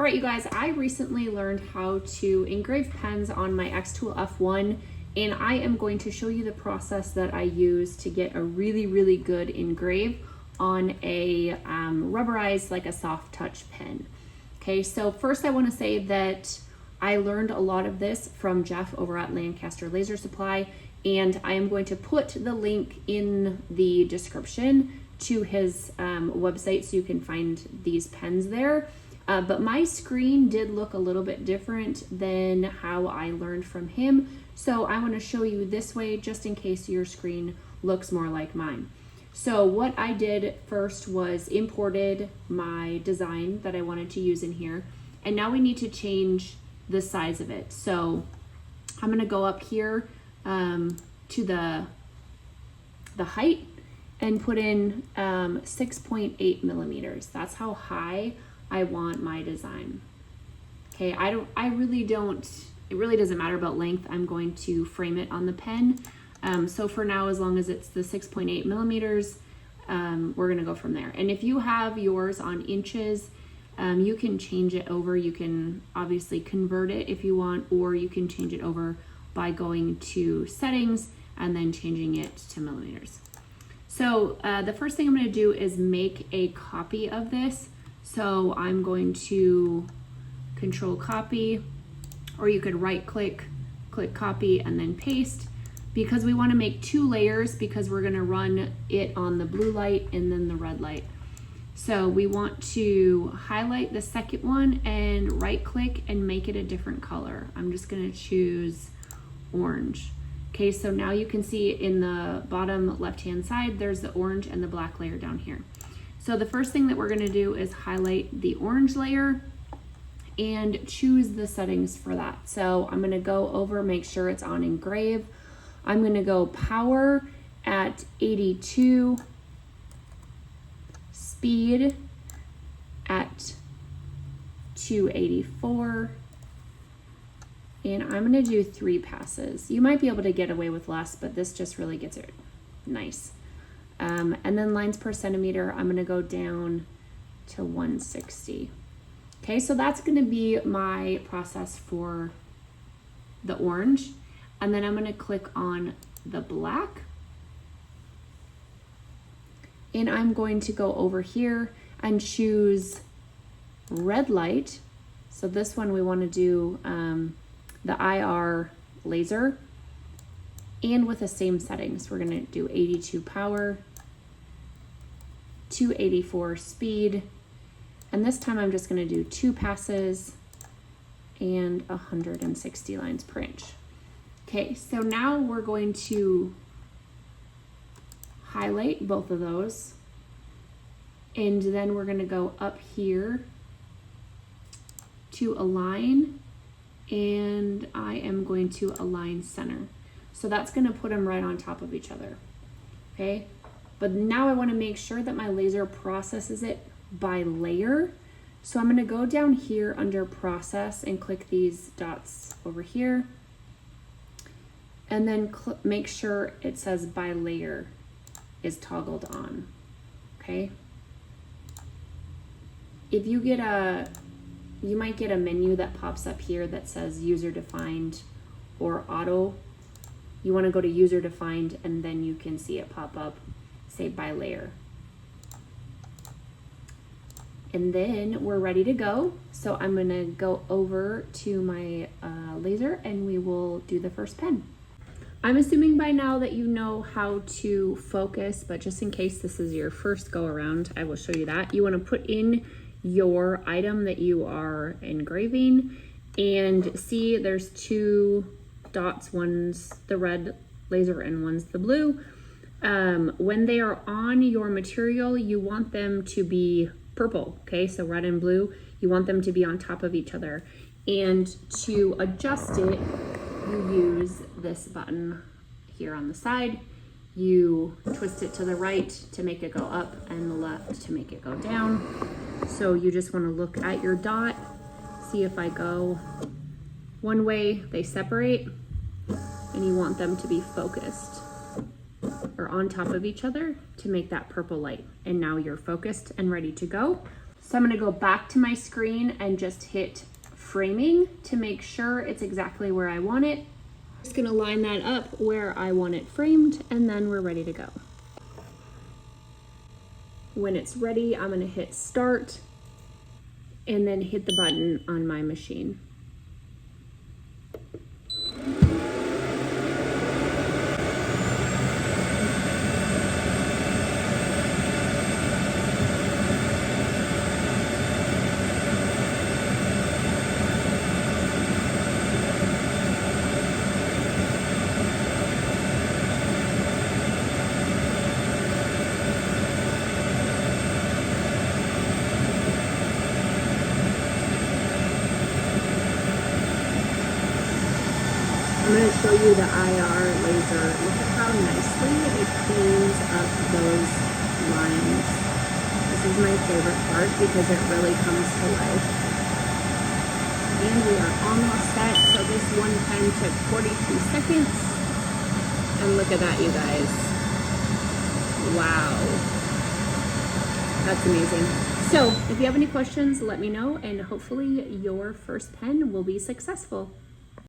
All right, you guys, I recently learned how to engrave pens on my XTool F1, and I am going to show you the process that I use to get a really good engrave on a rubberized, like a soft touch pen. Okay, so first I want to say that I learned a lot of this from Jeff over at Lanscaster Laser Supply, and I am going to put the link in the description to his website so you can find these pens there. But my screen did look a little bit different than how I learned from him. So I want to show you this way just in case your screen looks more like mine. So what I did first was imported my design that I wanted to use in here. And now we need to change the size of it. So I'm going to go up here to the height and put in 6.8 millimeters. That's how high I want my design. Okay, it really doesn't matter about length. I'm going to frame it on the pen. So for now, as long as it's the 6.8 millimeters, we're gonna go from there. And if you have yours on inches, you can change it over. You can obviously convert it if you want, or you can change it over by going to settings and then changing it to millimeters. So the first thing I'm gonna do is make a copy of this. So I'm going to control copy, or you could right click, click copy and then paste, because we want to make 2 layers because we're going to run it on the blue light and then the red light. So we want to highlight the second one and right click and make it a different color. I'm just going to choose orange. Okay, so now you can see in the bottom left hand side there's the orange and the black layer down here. So the first thing that we're going to do is highlight the orange layer and choose the settings for that. So I'm going to go over, make sure it's on Engrave. I'm going to go power at 82, speed at 284, and I'm going to do 3 passes. You might be able to get away with less, but this just really gets it nice. And then lines per centimeter, I'm gonna go down to 160. Okay, so that's gonna be my process for the orange. And then I'm gonna click on the black. And I'm going to go over here and choose red light. So this one we wanna do the IR laser. And with the same settings, we're gonna do 82 power, 284 speed, and this time I'm just gonna do 2 passes and 160 lines per inch. Okay, so now we're going to highlight both of those, and then we're gonna go up here to align, and I am going to align center. So that's gonna put them right on top of each other, okay? But now I wanna make sure that my laser processes it by layer. So I'm gonna go down here under process and click these dots over here, and then make sure it says by layer is toggled on, okay? If you get you might get a menu that pops up here that says user defined or auto. You want to go to user defined, and then you can see it pop up, say by layer. And then we're ready to go. So I'm going to go over to my laser and we will do the first pen. I'm assuming by now that you know how to focus, but just in case this is your first go around, I will show you that. You want to put in your item that you are engraving, and see there's 2 dots, one's the red laser and one's the blue. When they are on your material, you want them to be purple, okay? So red and blue, you want them to be on top of each other. And to adjust it, you use this button here on the side. You twist it to the right to make it go up and the left to make it go down. So you just want to look at your dot, see if I go one way, they separate, and you want them to be focused or on top of each other to make that purple light. And now you're focused and ready to go. So I'm gonna go back to my screen and just hit framing to make sure it's exactly where I want it. Just gonna line that up where I want it framed, and then we're ready to go. When it's ready, I'm gonna hit start and then hit the button on my machine. I'm going to show you the IR laser. Look at how nicely it cleans up those lines. This is my favorite part because it really comes to life. And we are almost set. So this one pen took 42 seconds. And look at that, you guys. Wow. That's amazing. So if you have any questions, let me know, and hopefully your first pen will be successful.